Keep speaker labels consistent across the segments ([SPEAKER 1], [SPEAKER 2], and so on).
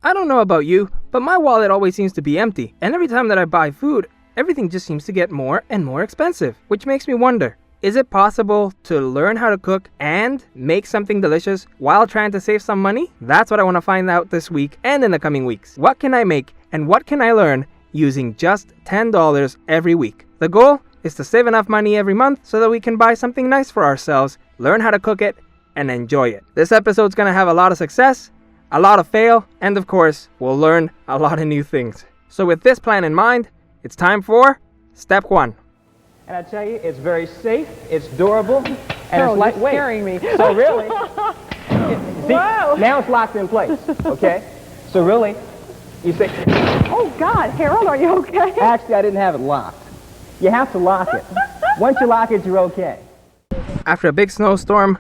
[SPEAKER 1] I don't know about you, but my wallet always seems to be empty, and every time that I buy food, everything just seems to get more and more expensive, which makes me wonder, is it possible to learn how to cook and make something delicious while trying to save some money? That's what I want to find out this week and in the coming weeks. What can I make and what can I learn using just $10 every week? The goal is to save enough money every month so that we can buy something nice for ourselves, learn how to cook it, and enjoy it. This episode's going to have a lot of success, a lot of fail, and of course, we'll learn a lot of new things. So with this plan in mind, it's time for step 1.
[SPEAKER 2] And I tell you, it's very safe, it's durable, and
[SPEAKER 3] Carol,
[SPEAKER 2] it's lightweight.
[SPEAKER 3] You're scaring me.
[SPEAKER 2] So really, see,
[SPEAKER 3] Whoa.
[SPEAKER 2] now it's locked in place, okay? So really, you say,
[SPEAKER 3] Oh God, Harold, are you okay?
[SPEAKER 2] actually I didn't have it locked. You have to lock it. Once you lock it, you're okay.
[SPEAKER 1] After a big snowstorm,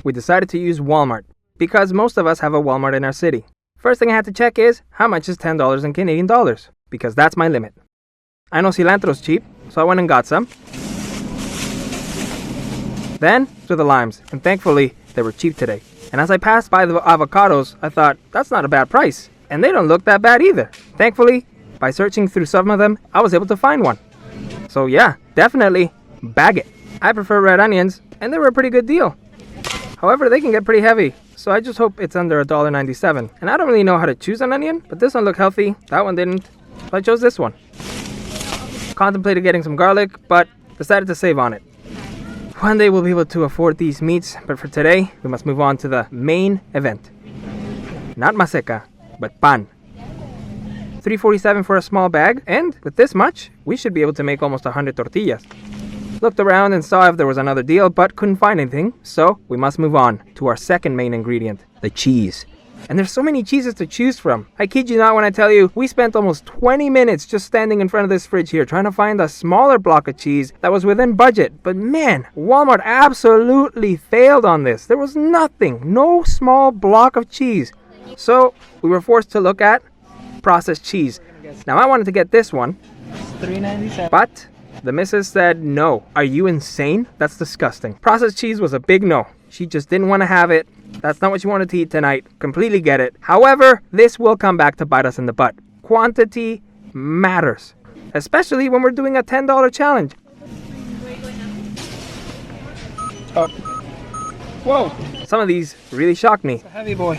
[SPEAKER 1] we decided to use Walmart because most of us have a Walmart in our city. First thing I had to check is how much is $10 in Canadian dollars, because that's my limit. I know cilantro's cheap, so I went and got some. Then to the limes, and thankfully they were cheap today. And as I passed by the avocados, I thought, that's not a bad price, and they don't look that bad either. Thankfully, by searching through some of them, I was able to find one. So yeah, definitely bag it. I prefer red onions, and they were a pretty good deal. However, they can get pretty heavy, so I just hope it's under $1.97. And I don't really know how to choose an onion, but this one looked healthy, that one didn't, so I chose this one. Contemplated getting some garlic, but decided to save on it. One day we'll be able to afford these meats, but for today, we must move on to the main event. Not maseca, but pan. $3.47 for a small bag, and with this much, we should be able to make almost 100 tortillas. Looked around and saw if there was another deal, but couldn't find anything, so we must move on to our second main ingredient, the cheese. And there's so many cheeses to choose from. I kid you not when I tell you, we spent almost 20 minutes just standing in front of this fridge here trying to find a smaller block of cheese that was within budget. But man, Walmart absolutely failed on this. There was nothing, no small block of cheese. So we were forced to look at processed cheese. Now I wanted to get this one,
[SPEAKER 2] $3.97.
[SPEAKER 1] but the missus said no. Are you insane? That's disgusting. Processed cheese was a big no. She just didn't want to have it. That's not what she wanted to eat tonight. Completely get it. However, this will come back to bite us in the butt. Quantity matters, especially when we're doing a $10 challenge.
[SPEAKER 2] Whoa,
[SPEAKER 1] Some of these really shocked me.
[SPEAKER 2] it's a heavy boy.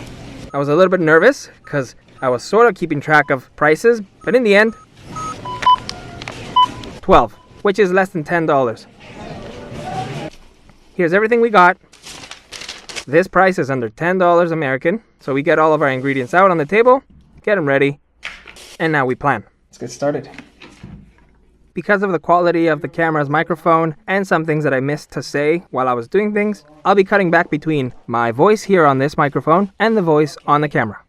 [SPEAKER 1] I was a little bit nervous because I was sort of keeping track of prices, but in the end, 12, which is less than $10. Here's everything we got. This price is under $10 American, so we get all of our ingredients out on the table, get them ready, and now we plan.
[SPEAKER 2] Let's get started.
[SPEAKER 1] Because of the quality of the camera's microphone and some things that I missed to say while I was doing things, I'll be cutting back between my voice here on this microphone and the voice on the camera.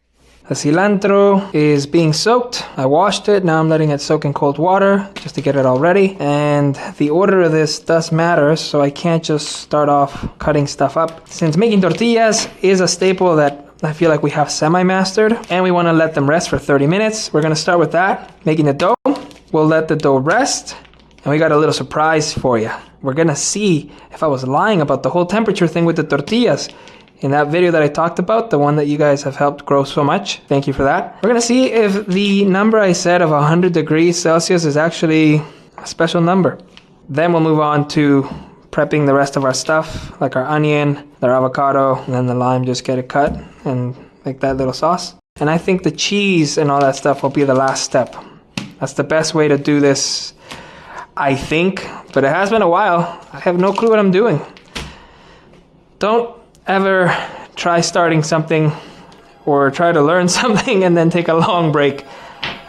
[SPEAKER 1] The cilantro is being soaked. I washed it. Now I'm letting it soak in cold water just to get it all ready. And the order of this does matter, so I can't just start off cutting stuff up. Since making tortillas is a staple that I feel like we have semi-mastered, and we want to let them rest for 30 minutes, we're going to start with that, making the dough. We'll let the dough rest, and we got a little surprise for you. We're going to see if I was lying about the whole temperature thing with the tortillas. In that video that I talked about, the one that you guys have helped grow so much, thank you for that. We're gonna see if the number I said of 100 degrees Celsius is actually a special number. Then we'll move on to prepping the rest of our stuff, like our onion, our avocado, and then the lime, just get it cut and make that little sauce. And I think the cheese and all that stuff will be the last step. That's the best way to do this, I think, but it has been a while. I have no clue what I'm doing. Don't ever try starting something or try to learn something and then take a long break.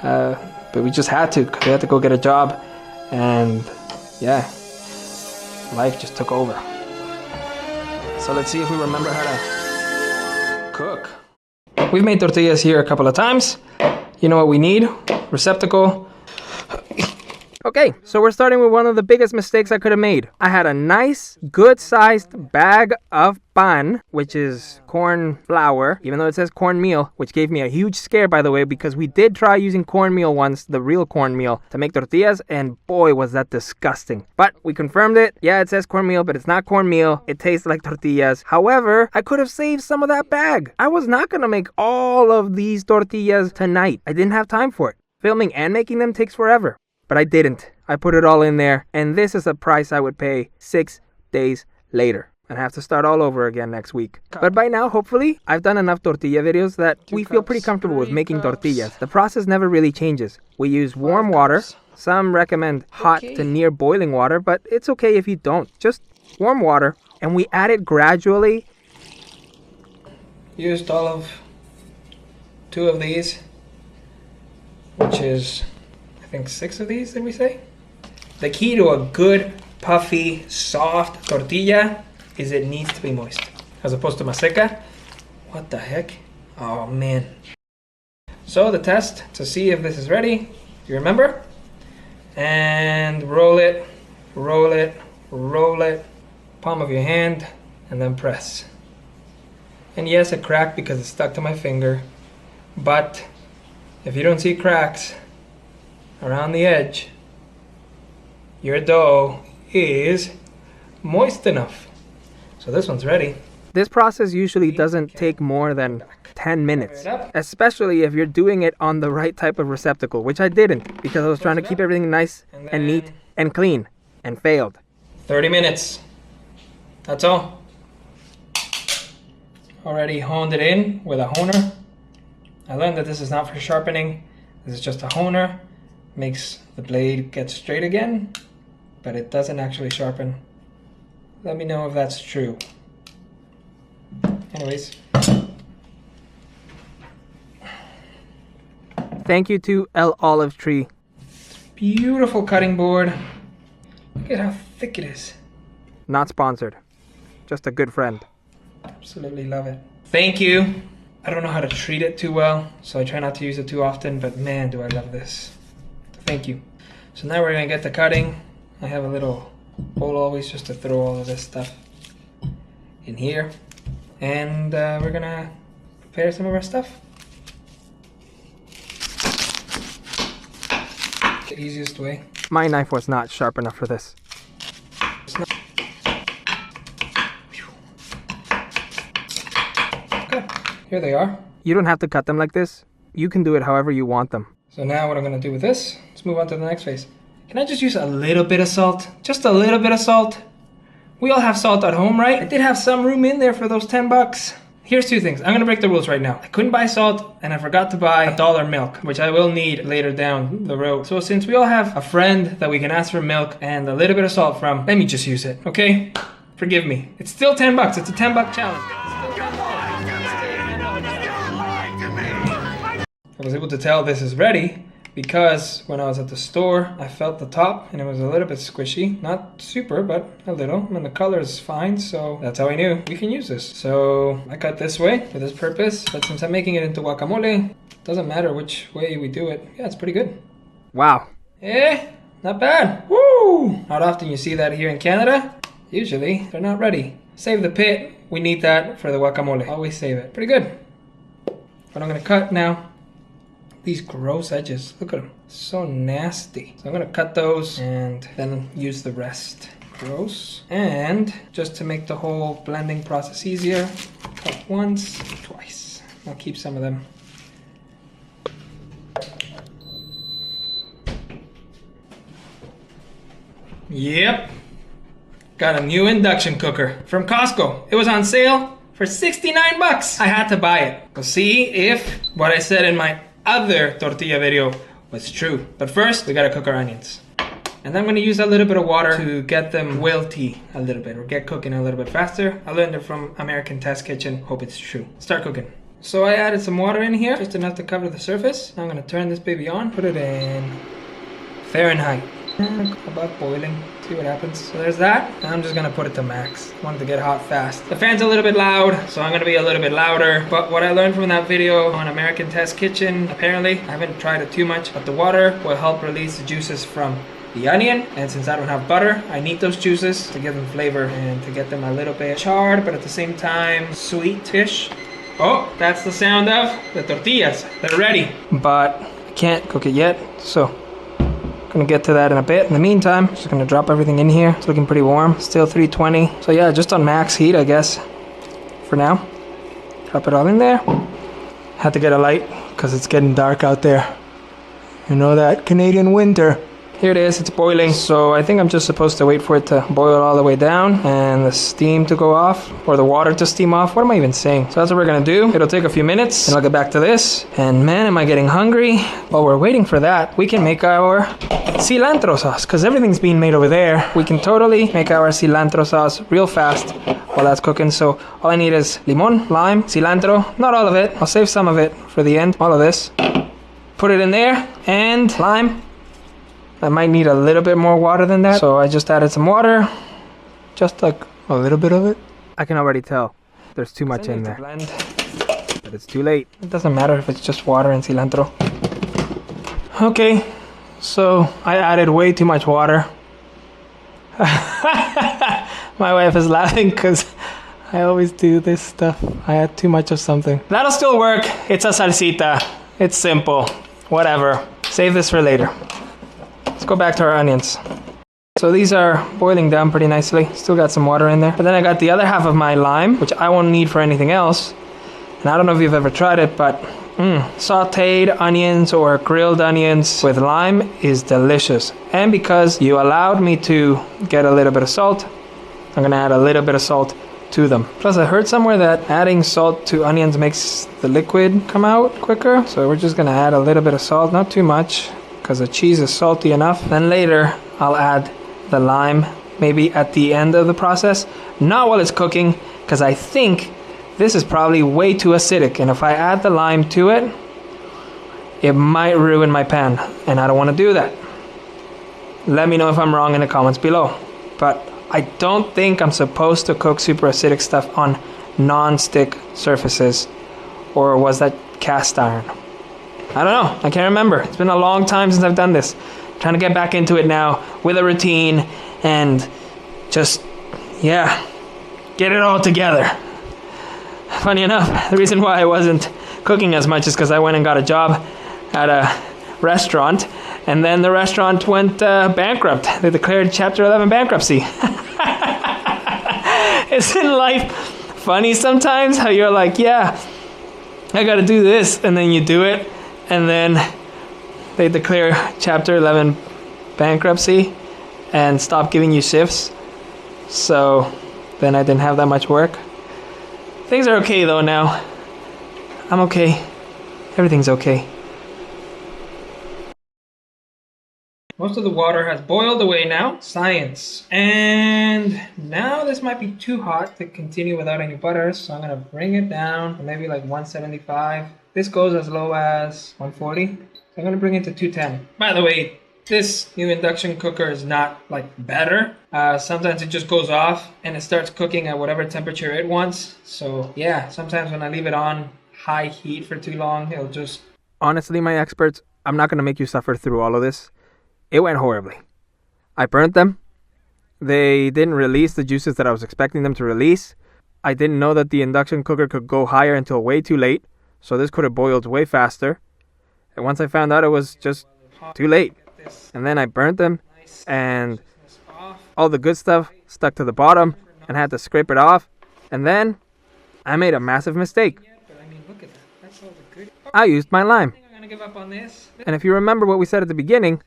[SPEAKER 1] But we just had to, because we had to go get a job. And yeah, life just took over. So let's see if we remember how to cook. We've made tortillas here a couple of times. You know what we need? Receptacle, Okay, so we're starting with one of the biggest mistakes I could have made. I had a nice, good-sized bag of pan, which is corn flour, even though it says cornmeal, which gave me a huge scare, by the way, because we did try using cornmeal once, the real cornmeal, to make tortillas, and boy, was that disgusting. But we confirmed it. Yeah, it says cornmeal, but it's not cornmeal. It tastes like tortillas. However, I could have saved some of that bag. I was not going to make all of these tortillas tonight. I didn't have time for it. Filming and making them takes forever. But I didn't. I put it all in there, and this is a price I would pay 6 days later. And have to start all over again next week. But by now, hopefully, I've done enough tortilla videos that we feel pretty comfortable with making tortillas. The process never really changes. We use warm water. Some recommend hot to near boiling water, but it's okay if you don't. Just warm water, and we add it gradually.
[SPEAKER 4] Used all of 2 of these, which is, I think 6 of these, did we say? The key to a good, puffy, soft tortilla is it needs to be moist. As opposed to maseca. What the heck? Oh man. So the test to see if this is ready, you remember? And roll it, roll it, roll it. Palm of your hand, and then press. And yes, it cracked because it stuck to my finger. But if you don't see cracks around the edge, your dough is moist enough. So this one's ready.
[SPEAKER 1] This process usually doesn't take more than 10 minutes, especially if you're doing it on the right type of receptacle, which I didn't because I was trying to keep everything nice and neat and clean, and failed.
[SPEAKER 4] 30 minutes. That's all. Already honed it in with a honer. I learned that this is not for sharpening. This is just a honer. Makes the blade get straight again, but it doesn't actually sharpen. Let me know if that's true. Anyways.
[SPEAKER 1] Thank you to El Olive Tree.
[SPEAKER 4] Beautiful cutting board. Look at how thick it is.
[SPEAKER 1] Not sponsored. Just a good friend.
[SPEAKER 4] Absolutely love it. Thank you. I don't know how to treat it too well, so I try not to use it too often, but man, do I love this. Thank you. So now we're gonna get to cutting. I have a little bowl always just to throw all of this stuff in here. And we're gonna prepare some of our stuff. The easiest way.
[SPEAKER 1] My knife was not sharp enough for this.
[SPEAKER 4] Okay, here they are.
[SPEAKER 1] You don't have to cut them like this. You can do it however you want them.
[SPEAKER 4] So now what I'm gonna do with this, let's move on to the next phase. Can I just use a little bit of salt? Just a little bit of salt? We all have salt at home, right? I did have some room in there for those 10 bucks. Here's 2 things. I'm gonna break the rules right now. I couldn't buy salt, and I forgot to buy $1 milk, which I will need later down the road. So since we all have a friend that we can ask for milk and a little bit of salt from, let me just use it, okay? Forgive me. It's still 10 bucks. It's a 10 buck challenge. I was able to tell this is ready because when I was at the store, I felt the top and it was a little bit squishy. Not super, but a little. And the color is fine, so that's how I knew we can use this. So I cut this way for this purpose, but since I'm making it into guacamole, it doesn't matter which way we do it. Yeah, it's pretty good.
[SPEAKER 1] Wow.
[SPEAKER 4] Not bad. Woo! Not often you see that here in Canada. Usually, they're not ready. Save the pit. We need that for the guacamole. Always save it. Pretty good. But I'm gonna cut now. These gross edges, look at them, so nasty. So I'm gonna cut those and then use the rest. Gross. And just to make the whole blending process easier, cut once, twice. I'll keep some of them. Yep, got a new induction cooker from Costco. It was on sale for 69 bucks. I had to buy it. We'll see if what I said in my other tortilla video was true. But first, we gotta cook our onions. And I'm gonna use a little bit of water to get them wilty a little bit, or get cooking a little bit faster. I learned it from American Test Kitchen. Hope it's true. Start cooking. So I added some water in here, just enough to cover the surface. Now I'm gonna turn this baby on, put it in Fahrenheit. About boiling, see what happens. So there's that. Now I'm just gonna put it to max. I want it to get hot fast. The fan's a little bit loud, so I'm gonna be a little bit louder. But what I learned from that video on American Test Kitchen, apparently, I haven't tried it too much, but the water will help release the juices from the onion, and since I don't have butter, I need those juices to give them flavor and to get them a little bit charred, but at the same time, sweet-ish. Oh, that's the sound of the tortillas. They're ready. But I can't cook it yet, so gonna get to that in a bit. In the meantime, just gonna drop everything in here. It's looking pretty warm, still 320. So yeah, just on max heat, I guess, for now. Drop it all in there. Had to get a light because it's getting dark out there. You know that Canadian winter. Here it is, it's boiling. So I think I'm just supposed to wait for it to boil all the way down and the steam to go off, or the water to steam off. What am I even saying? So that's what we're gonna do. It'll take a few minutes and I'll get back to this. And man, am I getting hungry. While we're waiting for that, we can make our cilantro sauce because everything's being made over there. We can totally make our cilantro sauce real fast while that's cooking. So all I need is limon, lime, cilantro, not all of it. I'll save some of it for the end, all of this. Put it in there, and lime. I might need a little bit more water than that, so I just added some water, just like a little bit of it. I can already tell there's too much in there, but it's too late. It doesn't matter if it's just water and cilantro. Okay, so I added way too much water. My wife is laughing because I always do this stuff. I add too much of something. That'll still work. It's a salsita. It's simple. Whatever. Save this for later. Let's go back to our onions. So these are boiling down pretty nicely. Still got some water in there. But then I got the other half of my lime, which I won't need for anything else. And I don't know if you've ever tried it, but sauteed onions or grilled onions with lime is delicious. And because you allowed me to get a little bit of salt, I'm gonna add a little bit of salt to them. Plus I heard somewhere that adding salt to onions makes the liquid come out quicker. So we're just gonna add a little bit of salt, not too much, because the cheese is salty enough. Then later I'll add the lime, maybe at the end of the process, not while it's cooking, because I think this is probably way too acidic, and if I add the lime to it, it might ruin my pan, and I don't want to do that. Let me know if I'm wrong in the comments below. But I don't think I'm supposed to cook super acidic stuff on non-stick surfaces, or was that cast iron? I don't know. I can't remember. It's been a long time since I've done this. I'm trying to get back into it now with a routine and just, yeah, get it all together. Funny enough, the reason why I wasn't cooking as much is because I went and got a job at a restaurant, and then the restaurant went bankrupt. They declared Chapter 11 bankruptcy. Isn't life funny sometimes? How you're like, yeah, I gotta do this, and then you do it, and then they declare Chapter 11 bankruptcy and stop giving you shifts. So then I didn't have that much work. Things are okay though now. I'm okay. Everything's okay. Most of the water has boiled away now. Science. And now this might be too hot to continue without any butter, so I'm gonna bring it down to maybe like 175. This goes as low as 140. So I'm gonna bring it to 210. By the way, this new induction cooker is not like better. Sometimes it just goes off and it starts cooking at whatever temperature it wants. So yeah, sometimes when I leave it on high heat for too long, it'll just... Honestly, my experts, I'm not gonna make you suffer through all of this. It went horribly. I burnt them. They didn't release the juices that I was expecting them to release. I didn't know that the induction cooker could go higher until way too late, so this could have boiled way faster. And once I found out, it was just too late. And then I burnt them, and all the good stuff stuck to the bottom, and had to scrape it off. And then I made a massive mistake. I used my lime. And if you remember what we said at the beginning,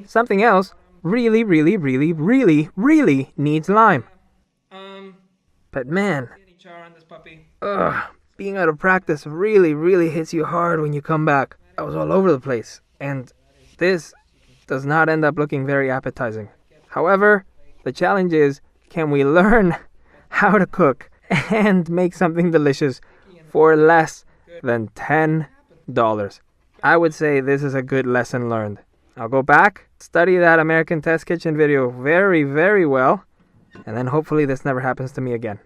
[SPEAKER 4] something else really, really, really, really, really needs lime. But man, being out of practice really, really hits you hard when you come back. I was all over the place, and this does not end up looking very appetizing. However, the challenge is, can we learn how to cook and make something delicious for less than $10? I would say this is a good lesson learned. I'll go back, study that American Test Kitchen video very, very well, and then hopefully this never happens to me again.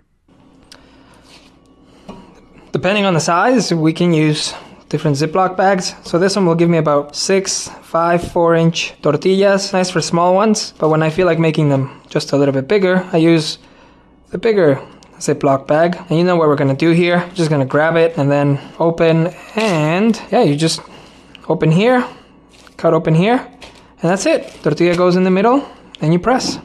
[SPEAKER 4] Depending on the size, we can use different Ziploc bags. So this one will give me about 6 4-inch tortillas. Nice for small ones, but when I feel like making them just a little bit bigger, I use the bigger Ziploc bag. And you know what we're gonna do here. Just gonna grab it and then open, and yeah, you just open here, cut open here, and that's it. Tortilla goes in the middle and you press.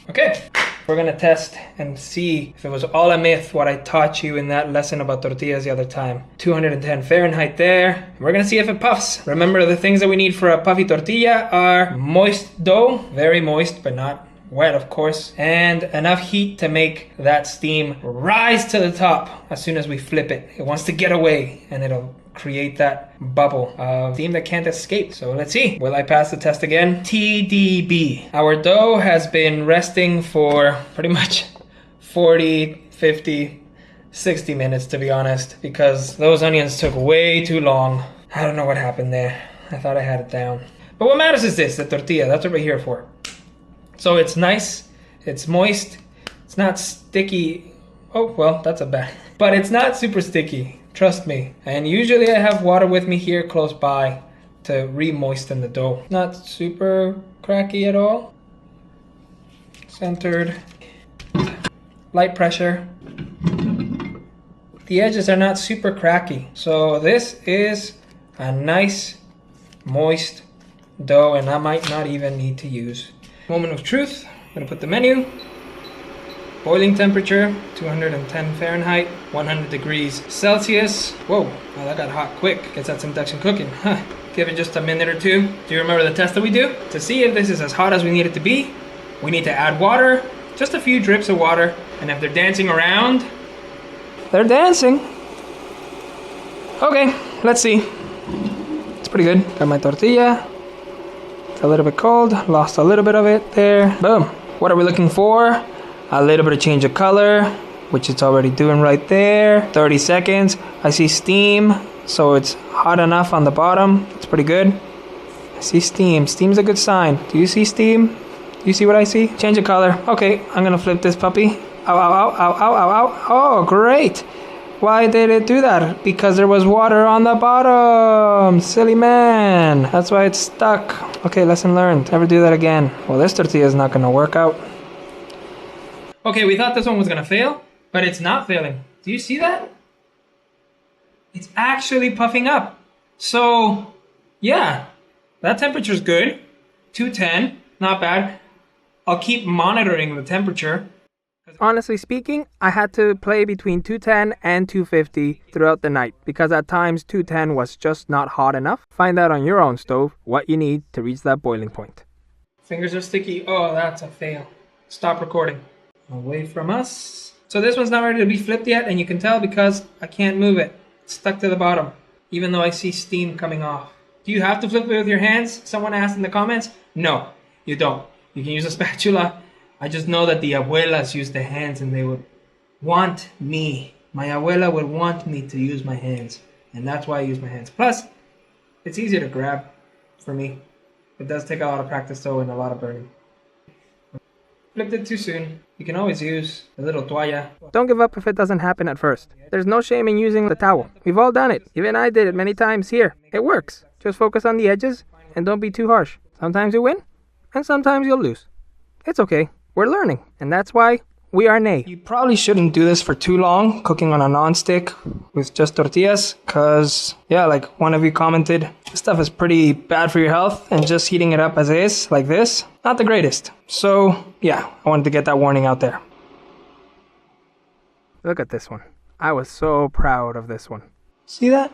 [SPEAKER 4] Okay, we're gonna test and see if it was all a myth what I taught you in that lesson about tortillas the other time. 210 Fahrenheit there. We're gonna see if it puffs. Remember, the things that we need for a puffy tortilla are moist dough, very moist but not wet of course, and enough heat to make that steam rise to the top as soon as we flip it. It wants to get away and it'll create that bubble of steam that can't escape. So let's see, will I pass the test again? TDB. Our dough has been resting for pretty much 40, 50, 60 minutes to be honest, because those onions took way too long. I don't know what happened there. I thought I had it down. But what matters is this, the tortilla. That's what we're here for. So it's nice, it's moist, it's not sticky. Oh, well, that's a bad. But it's not super sticky, trust me. And usually I have water with me here close by to re-moisten the dough. Not super cracky at all. Centered. Light pressure. The edges are not super cracky. So this is a nice, moist dough, and I might not even need to use. Moment of truth. I'm gonna put the menu. Boiling temperature, 210 Fahrenheit, 100 degrees Celsius. Whoa, well, that got hot quick. Guess that's induction cooking. Huh. Give it just a minute or two. Do you remember the test that we do? To see if this is as hot as we need it to be, we need to add water, just a few drips of water, and if they're dancing around, they're dancing. Okay, let's see. It's pretty good. Got my tortilla. A little bit cold, lost a little bit of it there. Boom. What are we looking for? A little bit of change of color, which it's already doing right there. 30 seconds. I see steam, so it's hot enough on the bottom. It's pretty good. I see steam. Steam's a good sign. Do you see steam? Do you see what I see? Change of color. Okay, I'm gonna flip this puppy. Ow, ow, ow, ow, ow, ow, ow. Oh, great. Why did it do that? Because there was water on the bottom. Silly man. That's why it's stuck. Okay, lesson learned. Never do that again. Well, this tortilla is not gonna work out. Okay, we thought this one was gonna fail, but it's not failing. Do you see that? It's actually puffing up. So, yeah, that temperature's good. 210, not bad. I'll keep monitoring the temperature.
[SPEAKER 1] Honestly speaking, I had to play between 210 and 250 throughout the night because at times 210 was just not hot enough. Find out on your own stove what you need to reach that boiling point.
[SPEAKER 4] Fingers are sticky. Oh, that's a fail. Stop recording. Away from us. So this one's not ready to be flipped yet, and you can tell because I can't move it. It's stuck to the bottom, even though I see steam coming off. Do you have to flip it with your hands? Someone asked in the comments. No, you don't. You can use a spatula. I just know that the abuelas use their hands and they would want me. My abuela would want me to use my hands. And that's why I use my hands. Plus, it's easier to grab for me. It does take a lot of practice though and a lot of burning. Flipped it too soon. You can always use a little toalla.
[SPEAKER 1] Don't give up if it doesn't happen at first. There's no shame in using the towel. We've all done it. Even I did it many times here. It works. Just focus on the edges and don't be too harsh. Sometimes you win and sometimes you'll lose. It's okay. We're learning, and that's why we are NAEY.
[SPEAKER 4] You probably shouldn't do this for too long, cooking on a non-stick with just tortillas, because, yeah, like one of you commented, this stuff is pretty bad for your health, and just heating it up as is, like this, not the greatest. So, yeah, I wanted to get that warning out there.
[SPEAKER 1] Look at this one. I was so proud of this one.
[SPEAKER 4] See that?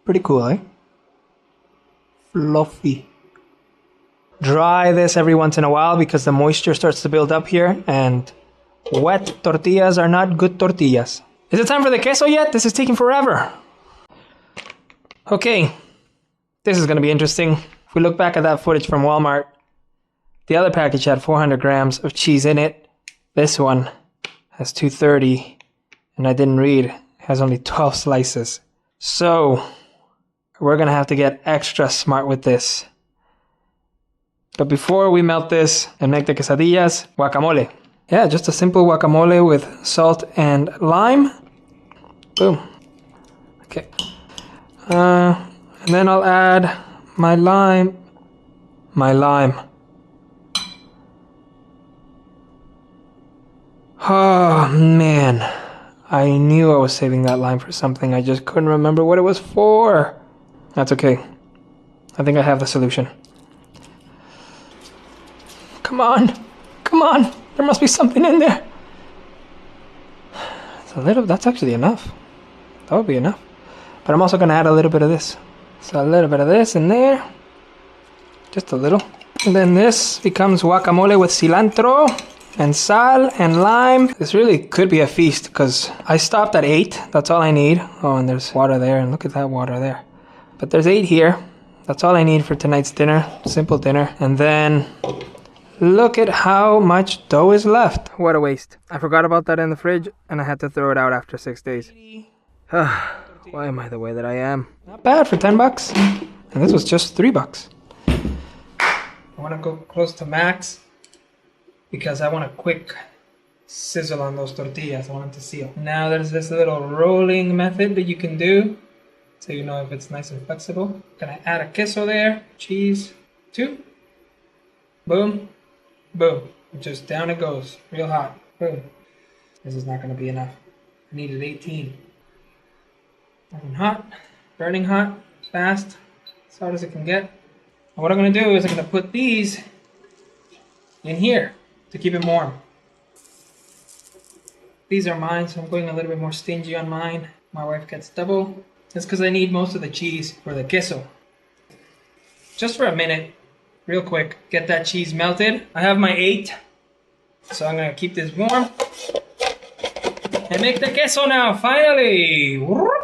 [SPEAKER 4] Pretty cool, eh? Fluffy. Dry this every once in a while because the moisture starts to build up here, and wet tortillas are not good tortillas. Is it time for the queso yet? This is taking forever. Okay, this is going to be interesting. If we look back at that footage from Walmart, the other package had 400 grams of cheese in it. This one has 230, and I didn't read. It has only 12 slices. So, we're going to have to get extra smart with this. But before we melt this and make the quesadillas, guacamole. Yeah, just a simple guacamole with salt and lime. Boom. Okay. And then I'll add my lime. Oh, man. I knew I was saving that lime for something. I just couldn't remember what it was for. That's okay. I think I have the solution. Come on. Come on. There must be something in there. It's a little, that's actually enough. That would be enough. But I'm also going to add a little bit of this. So a little bit of this in there. Just a little. And then this becomes guacamole with cilantro and sal and lime. This really could be a feast because I stopped at 8. That's all I need. Oh, and there's water there. And look at that water there. But there's 8 here. That's all I need for tonight's dinner. Simple dinner. And then look at how much dough is left.
[SPEAKER 1] What a waste. I forgot about that in the fridge and I had to throw it out after 6 days. Why am I the way that I am?
[SPEAKER 4] Not bad for $10. And this was just $3. I want to go close to max because I want a quick sizzle on those tortillas. I want them to seal. Now there's this little rolling method that you can do so you know if it's nice and flexible. Gonna add a queso there, cheese, 2. Boom, boom. Just down it goes, real hot. Boom. This is not gonna be enough. I needed 18. Hot, burning hot, fast, as hot as it can get. And what I'm going to do is I'm going to put these in here to keep it warm. These are mine, so I'm going a little bit more stingy on mine. My wife gets double. That's because I need most of the cheese for the queso. Just for a minute, real quick, get that cheese melted. I have my 8, so I'm going to keep this warm. And make the queso now, finally!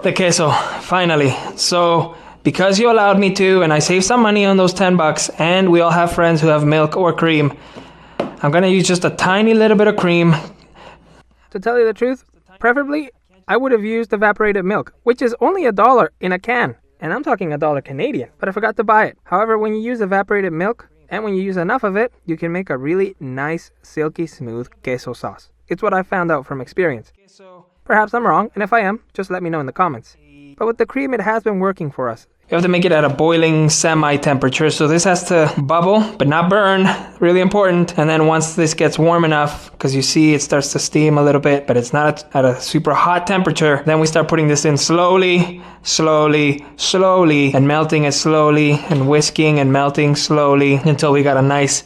[SPEAKER 4] The queso, finally. So, because you allowed me to, and I saved some money on those $10, and we all have friends who have milk or cream, I'm gonna use just a tiny little bit of cream.
[SPEAKER 1] To tell you the truth, preferably, I would have used evaporated milk, which is only $1 in a can. And I'm talking $1 Canadian, but I forgot to buy it. However, when you use evaporated milk, and when you use enough of it, you can make a really nice, silky smooth queso sauce. It's what I found out from experience. Perhaps I'm wrong, and if I am, just let me know in the comments. But with the cream, it has been working for us.
[SPEAKER 4] You have to make it at a boiling semi-temperature, so this has to bubble, but not burn. Really important. And then once this gets warm enough, because you see it starts to steam a little bit, but it's not at a super hot temperature, then we start putting this in slowly, slowly, slowly, and melting it slowly, and whisking and melting slowly, until we got a nice,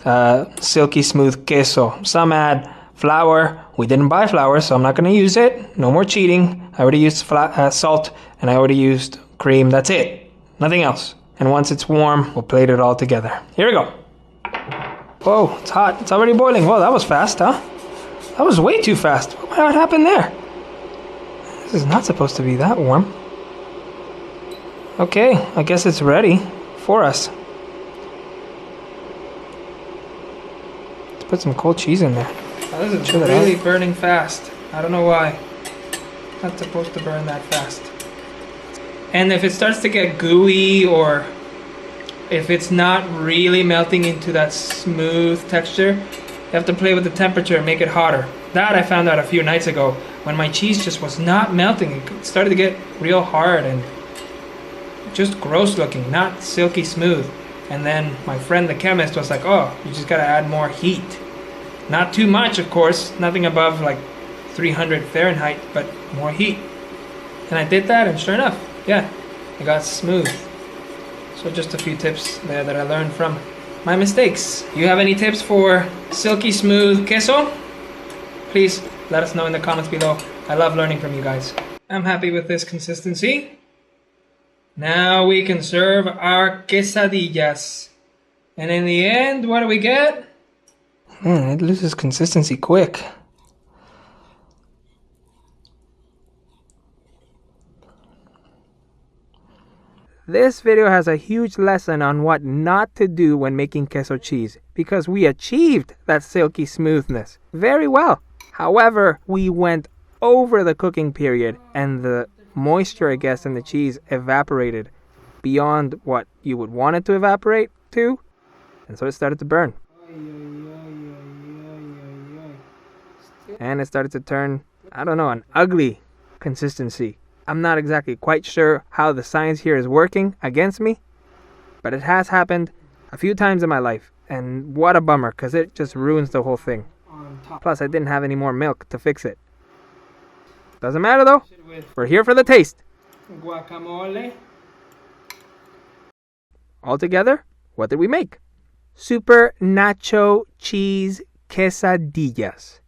[SPEAKER 4] silky smooth queso. Some add flour. We didn't buy flour, so I'm not going to use it. No more cheating. I already used salt, and I already used cream. That's it. Nothing else. And once it's warm, we'll plate it all together. Here we go. Whoa, it's hot. It's already boiling. Whoa, that was fast, huh? That was way too fast. What happened there? This is not supposed to be that warm. Okay, I guess it's ready for us. Let's put some cold cheese in there. Oh, this is really burning fast. I don't know why. Not supposed to burn that fast. And if it starts to get gooey, or if it's not really melting into that smooth texture, you have to play with the temperature and make it hotter. That I found out a few nights ago when my cheese just was not melting. It started to get real hard and just gross looking, not silky smooth. And then my friend the chemist was like, oh, you just gotta add more heat. Not too much, of course, nothing above like 300 Fahrenheit, but more heat. And I did that, and sure enough, yeah, it got smooth. So just a few tips there that I learned from my mistakes. You have any tips for silky smooth queso? Please let us know in the comments below. I love learning from you guys. I'm happy with this consistency. Now we can serve our quesadillas. And in the end, what do we get? Man, it loses consistency quick.
[SPEAKER 1] This video has a huge lesson on what not to do when making queso cheese, because we achieved that silky smoothness very well. However, we went over the cooking period and the moisture, I guess, in the cheese evaporated beyond what you would want it to evaporate to, and so it started to burn. and it started to turn, I don't know, an ugly consistency. I'm not exactly quite sure how the science here is working against me, but it has happened a few times in my life, and what a bummer, because it just ruins the whole thing. Plus, I didn't have any more milk to fix it. Doesn't matter though, we're here for the taste.
[SPEAKER 4] Guacamole.
[SPEAKER 1] Altogether, what did we make? Super nacho cheese quesadillas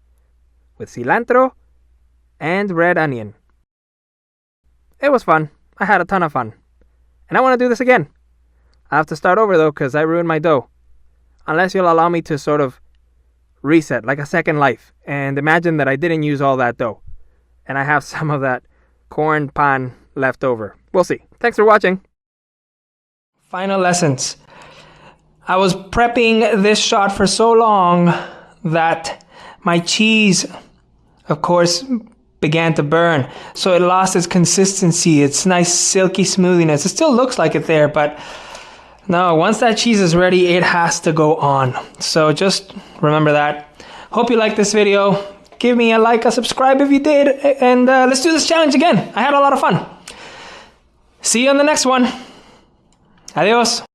[SPEAKER 1] with cilantro and red onion. It was fun. I had a ton of fun. And I want to do this again. I have to start over though because I ruined my dough. Unless you'll allow me to sort of reset, like a second life. And imagine that I didn't use all that dough. And I have some of that corn pan left over. We'll see. Thanks for watching.
[SPEAKER 4] Final lessons. I was prepping this shot for so long that my cheese, of course, began to burn. So it lost its consistency, its nice silky smoothiness. It still looks like it there, but no, once that cheese is ready, it has to go on. So just remember that. Hope you liked this video. Give me a like, a subscribe if you did, and let's do this challenge again. I had a lot of fun. See you on the next one. Adios.